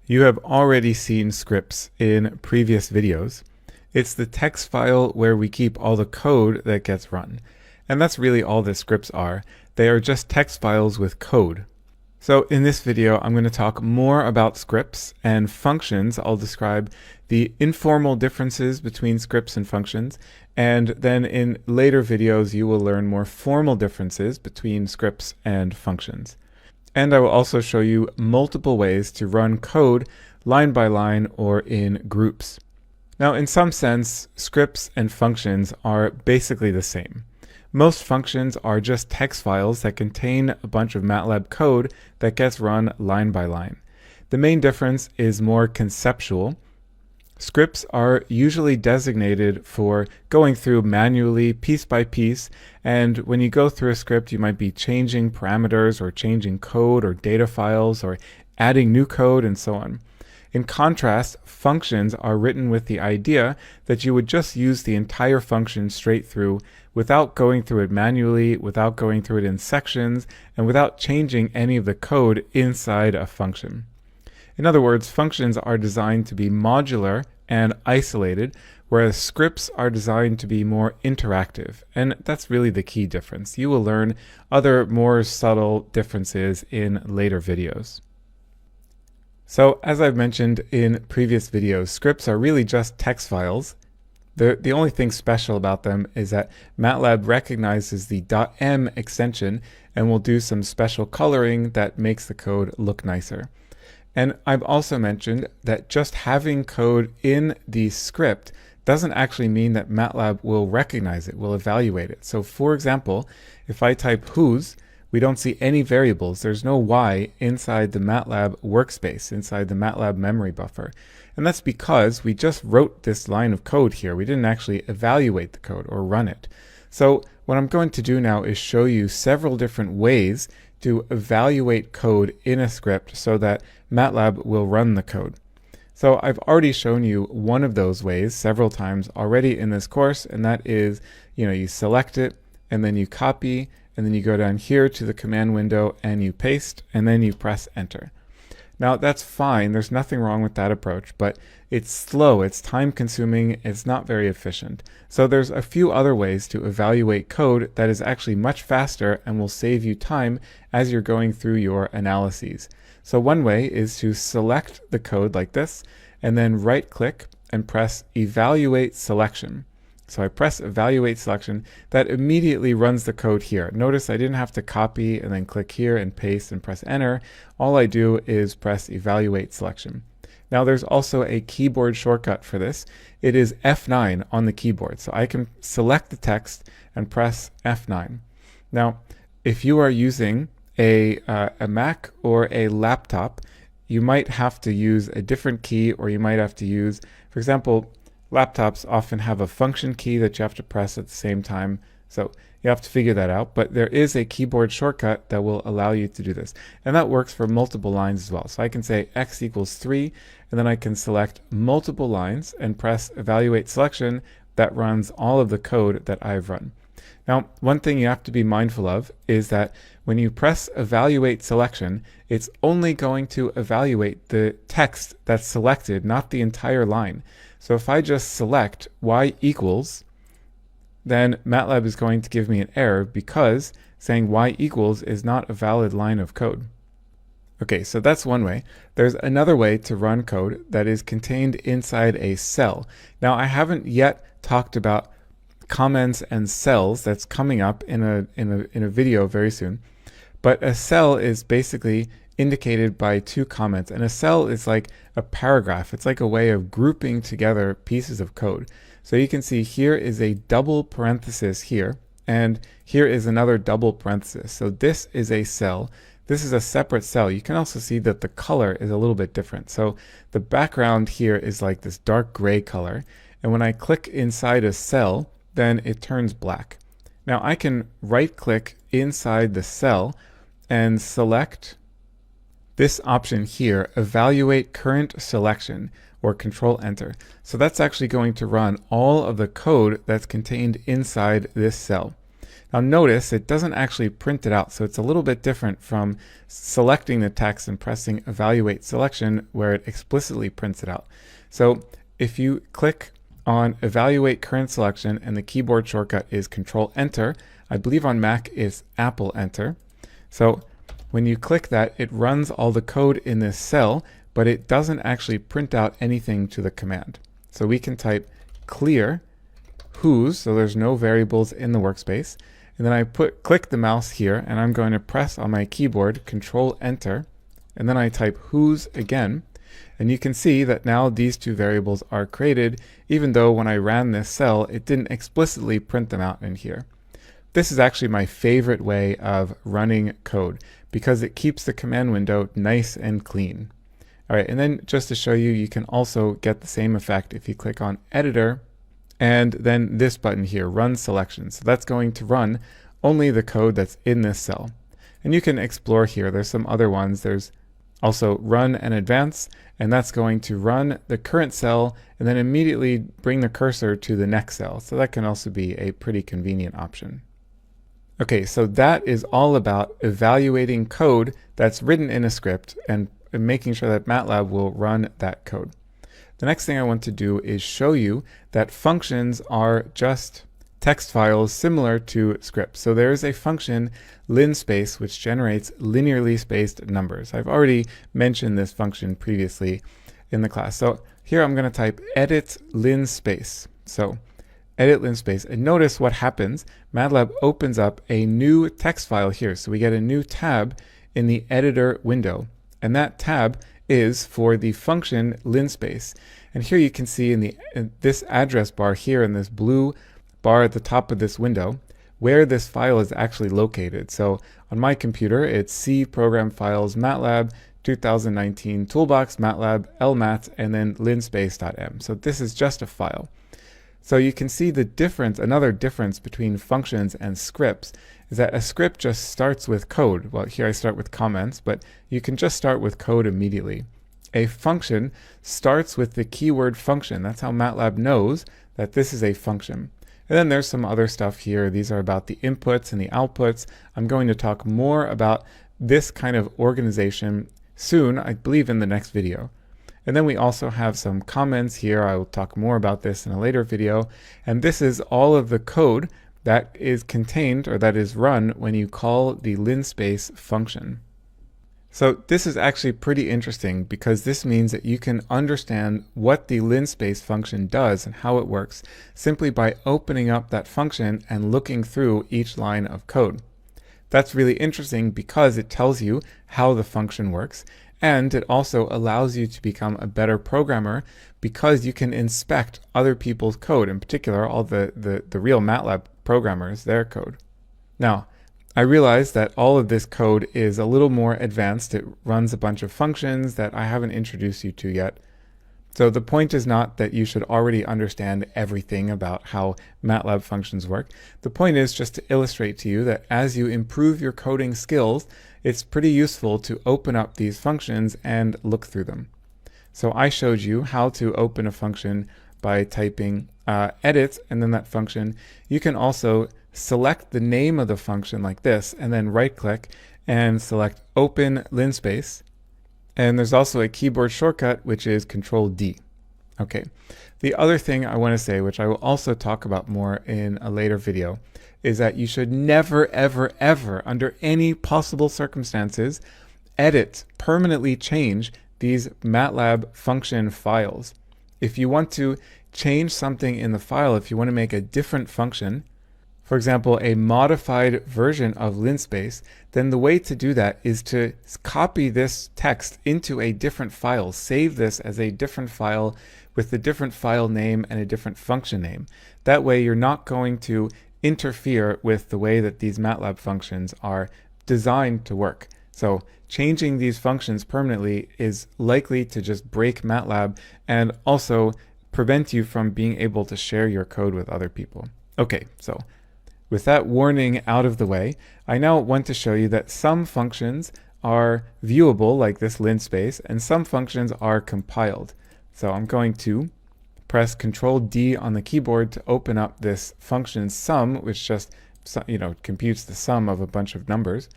You have already seen scripts in previous videos. It's the text file where we keep all the code that gets run. And that's really all that scripts are. They are just text files with code. So in this video, I'm going to talk more about scripts and functions. I'll describe the informal differences between scripts and functions. And then in later videos, you will learn more formal differences between scripts and functions. And I will also show you multiple ways to run code line by line or in groups. Now, in some sense, scripts and functions are basically the same. Most functions are just text files that contain a bunch of Matlab code that gets run line by line. The main difference is more conceptual. Scripts are usually designated for going through manually, piece by piece, and when you go through a script, you might be changing parameters or changing code or data files or adding new code and so on. In contrast, functions are written with the idea that you would just use the entire function straight through without going through it manually, without going through it in sections, and without changing any of the code inside a function. In other words, functions are designed to be modular and isolated, whereas scripts are designed to be more interactive. And that's really the key difference. You will learn other more subtle differences in later videos. So as I've mentioned in previous videos, scripts are really just text files. The only thing special about them is that Matlab recognizes the .m extension and will do some special coloring that makes the code look nicer. And I've also mentioned that just having code in the script doesn't actually mean that Matlab will recognize it, will evaluate it. So for example, if I type whose, we don't see any variables. There's no y inside the Matlab workspace, inside the Matlab memory buffer. And that's because we just wrote this line of code here. We didn't actually evaluate the code or run it. So what I'm going to do now is show you several different ways to evaluate code in a script so that Matlab will run the code. So I've already shown you one of those ways several times already in this course, and that is, you select it and then you copy and then you go down here to the command window and you paste and then you press enter. Now that's fine, there's nothing wrong with that approach, but it's slow, it's time consuming, it's not very efficient. So there's a few other ways to evaluate code that is actually much faster and will save you time as you're going through your analyses. So one way is to select the code like this and then right click and press evaluate selection. So I press evaluate selection, that immediately runs the code here. Notice I didn't have to copy and then click here and paste and press enter. All I do is press evaluate selection. Now there's also a keyboard shortcut for this. It is F9 on the keyboard. So I can select the text and press F9. Now, if you are using a Mac or a laptop, you might have to use a different key, or you might have to use, for example, laptops often have a function key that you have to press at the same time. So you have to figure that out, but there is a keyboard shortcut that will allow you to do this. And that works for multiple lines as well. So I can say x equals 3, and then I can select multiple lines and press evaluate selection. That runs all of the code that I've run. Now, one thing you have to be mindful of is that when you press evaluate selection, it's only going to evaluate the text that's selected, not the entire line. So if I just select y equals, then Matlab is going to give me an error because saying y equals is not a valid line of code. Okay, so that's one way. There's another way to run code that is contained inside a cell. Now, I haven't yet talked about comments and cells. That's coming up in a video very soon. But a cell is basically indicated by two comments, and a cell is like a paragraph. It's like a way of grouping together pieces of code. So you can see here is a double parenthesis here, and here is another double parenthesis. So this is a cell. This is a separate cell. You can also see that the color is a little bit different. So the background here is like this dark gray color, and when I click inside a cell, then it turns black. Now I can right click inside the cell and select this option here, evaluate current selection, or control enter. So that's actually going to run all of the code that's contained inside this cell. Now notice it doesn't actually print it out, so it's a little bit different from selecting the text and pressing evaluate selection where it explicitly prints it out. So if you click on evaluate current selection and the keyboard shortcut is Control Enter, I believe on Mac it's Apple Enter. So when you click that, it runs all the code in this cell, but it doesn't actually print out anything to the command. So we can type clear whos, so there's no variables in the workspace, and then I click the mouse here, and I'm going to press on my keyboard Control Enter, and then I type whos again, and you can see that now these two variables are created, even though when I ran this cell, it didn't explicitly print them out in here. This is actually my favorite way of running code because it keeps the command window nice and clean. All right, and then just to show you, you can also get the same effect if you click on Editor and then this button here, Run Selection. So that's going to run only the code that's in this cell. And you can explore here. There's some other ones. There's also Run and Advance, and that's going to run the current cell and then immediately bring the cursor to the next cell. So that can also be a pretty convenient option. Okay, so that is all about evaluating code that's written in a script and making sure that Matlab will run that code. The next thing I want to do is show you that functions are just text files similar to scripts. So there is a function linspace which generates linearly spaced numbers. I've already mentioned this function previously in the class. So here I'm going to type edit linspace. So edit linspace, and notice what happens. Matlab opens up a new text file here. So we get a new tab in the editor window, and that tab is for the function linspace. And here you can see in this address bar here in this blue bar at the top of this window where this file is actually located. So on my computer, it's C program files Matlab 2019 toolbox Matlab lmat and then linspace.m. So this is just a file. So you can see the difference, another difference between functions and scripts is that a script just starts with code. Well, here I start with comments, but you can just start with code immediately. A function starts with the keyword function. That's how Matlab knows that this is a function. And then there's some other stuff here. These are about the inputs and the outputs. I'm going to talk more about this kind of organization soon, I believe in the next video. And then we also have some comments here. I will talk more about this in a later video. And this is all of the code that is contained or that is run when you call the linspace function. So this is actually pretty interesting because this means that you can understand what the linspace function does and how it works simply by opening up that function and looking through each line of code. That's really interesting because it tells you how the function works, and it also allows you to become a better programmer because you can inspect other people's code, in particular all the real MATLAB programmers, their code. Now, I realize that all of this code is a little more advanced. It runs a bunch of functions that I haven't introduced you to yet. So the point is not that you should already understand everything about how MATLAB functions work. The point is just to illustrate to you that as you improve your coding skills, it's pretty useful to open up these functions and look through them. So I showed you how to open a function by typing edit and then that function. You can also select the name of the function like this and then right click and select open linspace. And there's also a keyboard shortcut, which is Control D. Okay. The other thing I want to say, which I will also talk about more in a later video, is that you should never, ever, ever, under any possible circumstances, permanently change these MATLAB function files. If you want to change something in the file, if you want to make a different function, for example, a modified version of linspace, then the way to do that is to copy this text into a different file. Save this as a different file with a different file name and a different function name. That way you're not going to interfere with the way that these MATLAB functions are designed to work. So changing these functions permanently is likely to just break MATLAB and also prevent you from being able to share your code with other people. Okay, so with that warning out of the way, I now want to show you that some functions are viewable, like this linspace, and some functions are compiled. So I'm going to press Control D on the keyboard to open up this function sum, which just computes the sum of a bunch of numbers.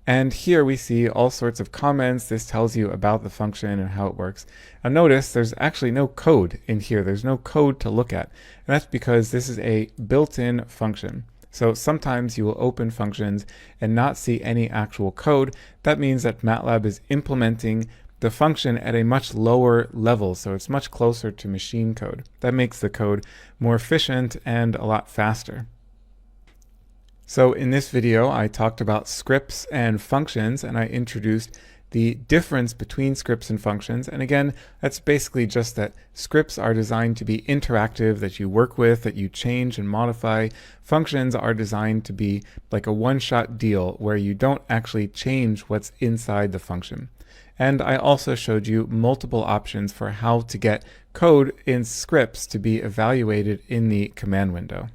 And here we see all sorts of comments. This tells you about the function and how it works. Now notice there's actually no code in here. There's no code to look at. And that's because this is a built-in function. So sometimes you will open functions and not see any actual code. That means that Matlab is implementing the function at a much lower level, so it's much closer to machine code. That makes the code more efficient and a lot faster. So in this video, I talked about scripts and functions, and I introduced the difference between scripts and functions. And again, that's basically just that scripts are designed to be interactive, that you work with, that you change and modify. Functions are designed to be like a one-shot deal where you don't actually change what's inside the function. And I also showed you multiple options for how to get code in scripts to be evaluated in the command window.